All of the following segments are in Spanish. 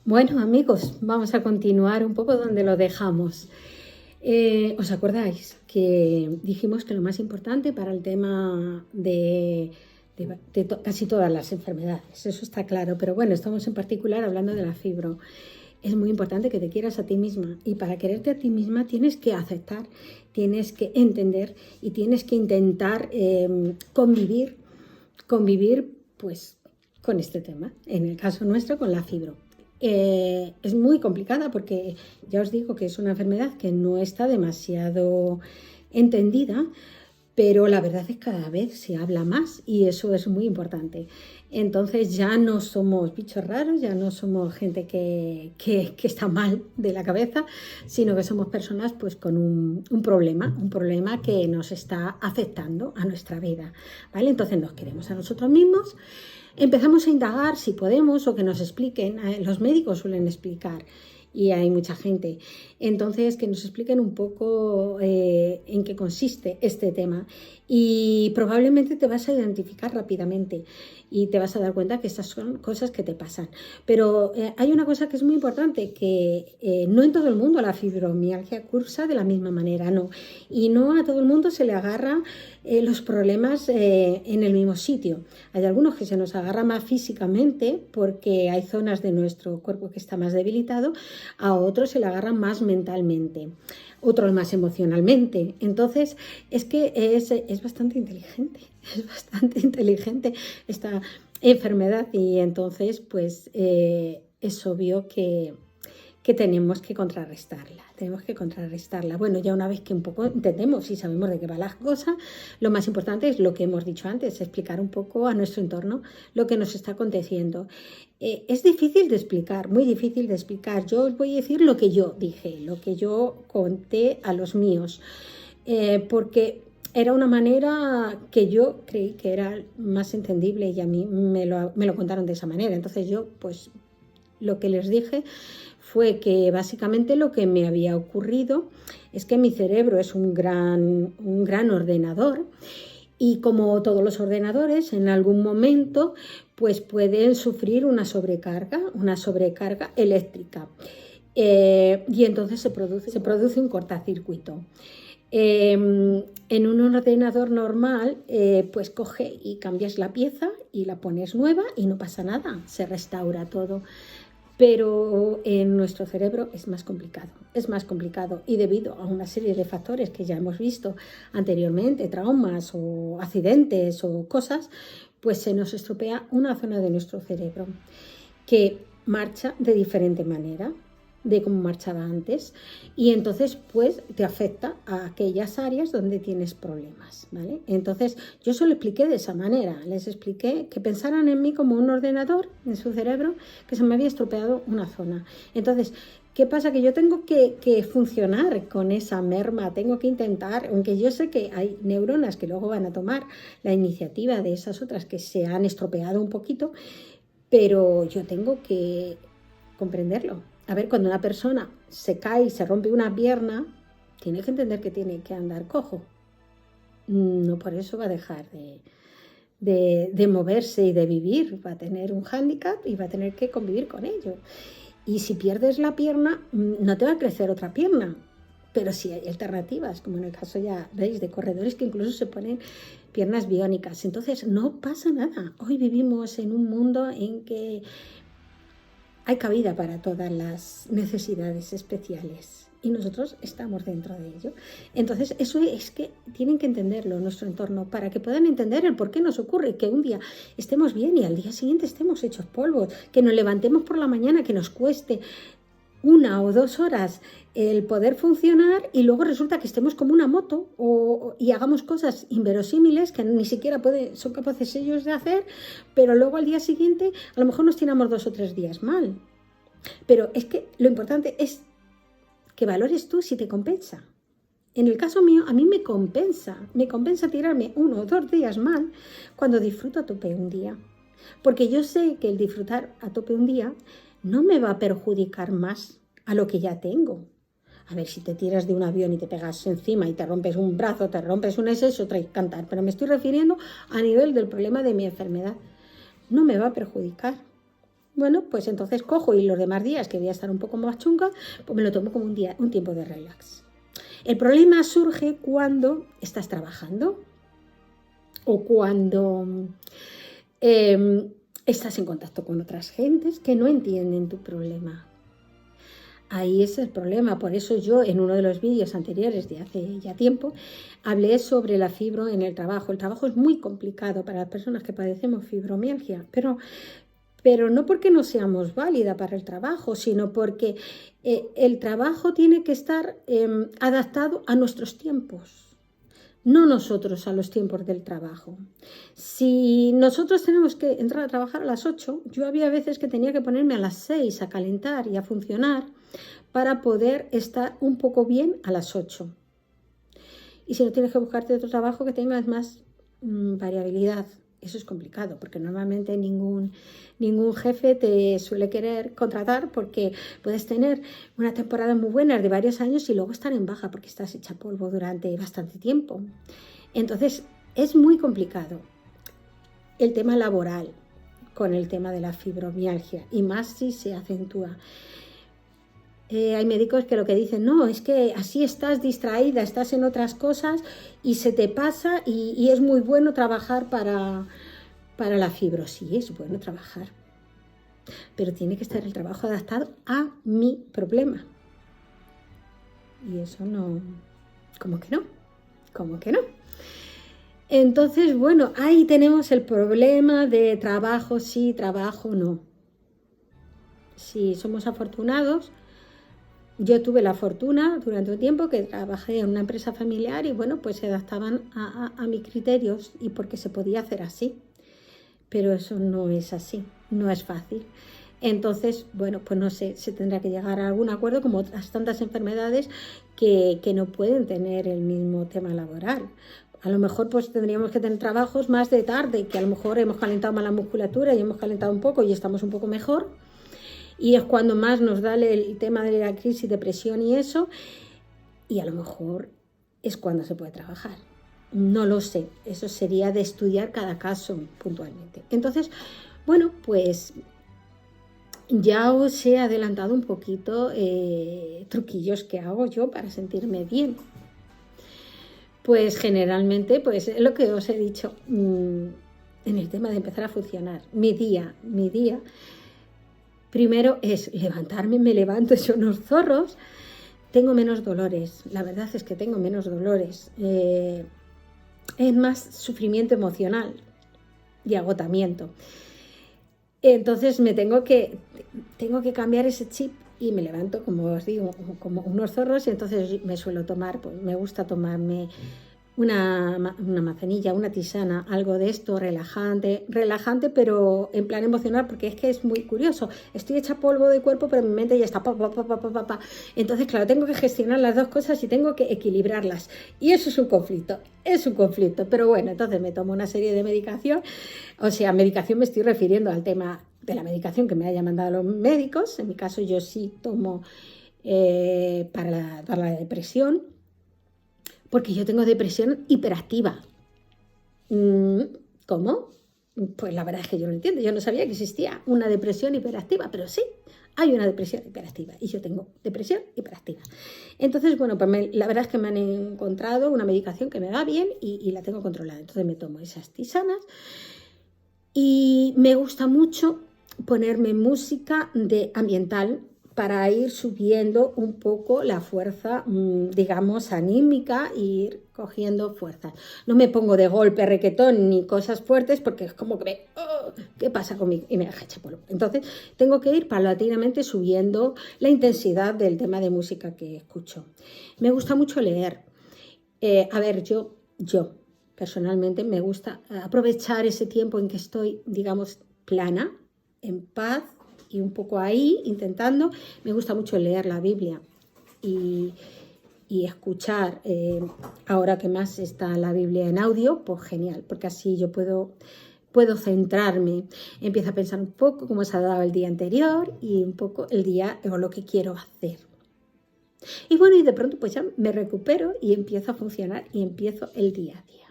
Bueno, amigos, vamos a continuar un poco donde lo dejamos. ¿Os acordáis que dijimos que lo más importante para el tema de casi todas las enfermedades? Eso está claro, pero bueno, estamos en particular hablando de la fibro. Es muy importante que te quieras a ti misma, y para quererte a ti misma tienes que aceptar, tienes que entender y tienes que intentar convivir pues con este tema, en el caso nuestro con la fibro. Es muy complicada porque ya os digo que es una enfermedad que no está demasiado entendida, pero la verdad es que cada vez se habla más y eso es muy importante. Entonces ya no somos bichos raros, ya no somos gente que está mal de la cabeza, sino que somos personas pues con un problema que nos está afectando a nuestra vida, ¿vale? Entonces nos queremos a nosotros mismos. Empezamos a indagar si podemos o que nos expliquen, los médicos suelen explicar y hay mucha gente, entonces que nos expliquen un poco en qué consiste este tema y probablemente te vas a identificar rápidamente y te vas a dar cuenta que estas son cosas que te pasan. Pero hay una cosa que es muy importante, que no en todo el mundo la fibromialgia cursa de la misma manera, no. Y no a todo el mundo se le agarra los problemas en el mismo sitio. Hay algunos que se nos agarra más físicamente porque hay zonas de nuestro cuerpo que está más debilitado, a otros se le agarran más mentalmente, otros más emocionalmente. Entonces es que es bastante inteligente esta enfermedad y entonces pues es obvio que tenemos que contrarrestarla. Bueno, ya una vez que un poco entendemos y sabemos de qué va la cosa, lo más importante es lo que hemos dicho antes, explicar un poco a nuestro entorno lo que nos está aconteciendo. Es difícil de explicar, muy difícil de explicar. Yo os voy a decir lo que yo dije, lo que yo conté a los míos, porque era una manera que yo creí que era más entendible y a mí me lo contaron de esa manera. Entonces yo, pues, lo que les dije fue que básicamente lo que me había ocurrido es que mi cerebro es un gran ordenador y como todos los ordenadores en algún momento pues pueden sufrir una sobrecarga eléctrica y entonces se produce un cortacircuito. En un ordenador normal pues coge y cambias la pieza y la pones nueva y no pasa nada, se restaura todo. Pero en nuestro cerebro es más complicado y debido a una serie de factores que ya hemos visto anteriormente, traumas o accidentes o cosas, pues se nos estropea una zona de nuestro cerebro que marcha de diferente manera de cómo marchaba antes y entonces pues te afecta a aquellas áreas donde tienes problemas, ¿vale? Entonces yo se lo expliqué de esa manera, les expliqué que pensaran en mí como un ordenador en su cerebro que se me había estropeado una zona. Entonces, ¿qué pasa? Que yo tengo que funcionar con esa merma, tengo que intentar, aunque yo sé que hay neuronas que luego van a tomar la iniciativa de esas otras que se han estropeado un poquito, pero yo tengo que comprenderlo. A ver, cuando una persona se cae y se rompe una pierna, tiene que entender que tiene que andar cojo. No por eso va a dejar de moverse y de vivir. Va a tener un hándicap y va a tener que convivir con ello. Y si pierdes la pierna, no te va a crecer otra pierna. Pero sí hay alternativas, como en el caso ya veis de corredores que incluso se ponen piernas biónicas. Entonces no pasa nada. Hoy vivimos en un mundo en que hay cabida para todas las necesidades especiales y nosotros estamos dentro de ello. Entonces, eso es que tienen que entenderlo nuestro entorno para que puedan entender el por qué nos ocurre que un día estemos bien y al día siguiente estemos hechos polvo, que nos levantemos por la mañana, que nos cueste 1 o 2 horas el poder funcionar y luego resulta que estemos como una moto y hagamos cosas inverosímiles que ni siquiera son capaces ellos de hacer, pero luego al día siguiente a lo mejor nos tiramos 2 o 3 días mal. Pero es que lo importante es que valores tú si te compensa. En el caso mío, a mí me compensa tirarme 1 o 2 días mal cuando disfruto a tope un día. Porque yo sé que el disfrutar a tope un día no me va a perjudicar más a lo que ya tengo. A ver, si te tiras de un avión y te pegas encima y te rompes un brazo, te rompes un eso, otra y cantar. Pero me estoy refiriendo a nivel del problema de mi enfermedad. No me va a perjudicar. Bueno, pues entonces cojo y los demás días que voy a estar un poco más chunga, pues me lo tomo como un tiempo de relax. El problema surge cuando estás trabajando o cuando estás en contacto con otras gentes que no entienden tu problema. Ahí es el problema. Por eso yo en uno de los vídeos anteriores de hace ya tiempo hablé sobre la fibro en el trabajo. El trabajo es muy complicado para las personas que padecemos fibromialgia, pero no porque no seamos válida para el trabajo, sino porque el trabajo tiene que estar adaptado a nuestros tiempos, no nosotros a los tiempos del trabajo. Si nosotros tenemos que entrar a trabajar a las 8, yo había veces que tenía que ponerme a las 6 a calentar y a funcionar para poder estar un poco bien a las 8. Y si no, tienes que buscarte otro trabajo que tengas más variabilidad. Eso es complicado, porque normalmente ningún jefe te suele querer contratar, porque puedes tener una temporada muy buena de varios años y luego estar en baja porque estás hecha polvo durante bastante tiempo. Entonces, es muy complicado el tema laboral con el tema de la fibromialgia, y más si se acentúa. Hay médicos que lo que dicen, no, es que así estás distraída, estás en otras cosas y se te pasa, y es muy bueno trabajar para la fibro. Sí, es bueno trabajar, pero tiene que estar el trabajo adaptado a mi problema. Y eso no, ¿cómo que no? ¿Cómo que no? Entonces, bueno, ahí tenemos el problema de trabajo sí, trabajo no. Si somos afortunados, yo tuve la fortuna durante un tiempo que trabajé en una empresa familiar y bueno, pues se adaptaban a mis criterios y porque se podía hacer así. Pero eso no es así, no es fácil. Entonces, bueno, pues no sé, se tendrá que llegar a algún acuerdo, como otras tantas enfermedades que no pueden tener el mismo tema laboral. A lo mejor pues tendríamos que tener trabajos más de tarde, que a lo mejor hemos calentado más la musculatura y hemos calentado un poco y estamos un poco mejor. Y es cuando más nos da el tema de la crisis, depresión y eso. Y a lo mejor es cuando se puede trabajar. No lo sé, eso sería de estudiar cada caso puntualmente. Entonces, bueno, pues ya os he adelantado un poquito truquillos que hago yo para sentirme bien. Pues generalmente, pues es lo que os he dicho en el tema de empezar a funcionar. Mi día, primero es levantarme, me levanto hecho unos zorros, tengo menos dolores, la verdad es que tengo menos dolores. Es más sufrimiento emocional y agotamiento. Entonces tengo que cambiar ese chip y me levanto, como os digo, como unos zorros, y entonces me suelo tomar, pues me gusta tomarme una manzanilla, una tisana, algo de esto relajante, pero en plan emocional, porque es que es muy curioso. Estoy hecha polvo de cuerpo, pero mi mente ya está pa. Entonces, claro, tengo que gestionar las dos cosas y tengo que equilibrarlas. Y eso es un conflicto, pero bueno, entonces me tomo una serie de medicación. O sea, medicación me estoy refiriendo al tema de la medicación que me hayan mandado los médicos. En mi caso, yo sí tomo para la depresión, porque yo tengo depresión hiperactiva. ¿Cómo? Pues la verdad es que yo no entiendo. Yo no sabía que existía una depresión hiperactiva, pero sí, hay una depresión hiperactiva y yo tengo depresión hiperactiva. Entonces, bueno, pues la verdad es que me han encontrado una medicación que me va bien y la tengo controlada. Entonces me tomo esas tisanas y me gusta mucho ponerme música de ambiental para ir subiendo un poco la fuerza, digamos, anímica, e ir cogiendo fuerzas. No me pongo de golpe requetón ni cosas fuertes porque es como que ¿qué pasa conmigo? Y me deja hecha polvo. Entonces tengo que ir paulatinamente subiendo la intensidad del tema de música que escucho. Me gusta mucho leer. A ver, yo personalmente me gusta aprovechar ese tiempo en que estoy, digamos, plana, en paz, y un poco ahí, intentando. Me gusta mucho leer la Biblia y escuchar, ahora que más está la Biblia en audio, pues genial, porque así yo puedo centrarme, empiezo a pensar un poco cómo se ha dado el día anterior y un poco el día o lo que quiero hacer. Y bueno, y de pronto pues ya me recupero y empiezo a funcionar y empiezo el día a día.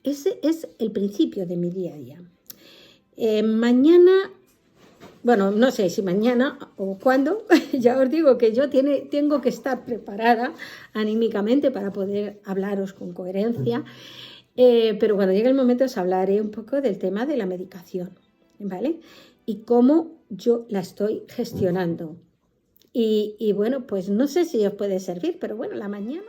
Ese es el principio de mi día a día. Mañana, bueno, no sé si mañana o cuándo, ya os digo que yo tengo que estar preparada anímicamente para poder hablaros con coherencia, pero cuando llegue el momento os hablaré un poco del tema de la medicación, ¿vale? Y cómo yo la estoy gestionando. Y bueno, pues no sé si os puede servir, pero bueno, la mañana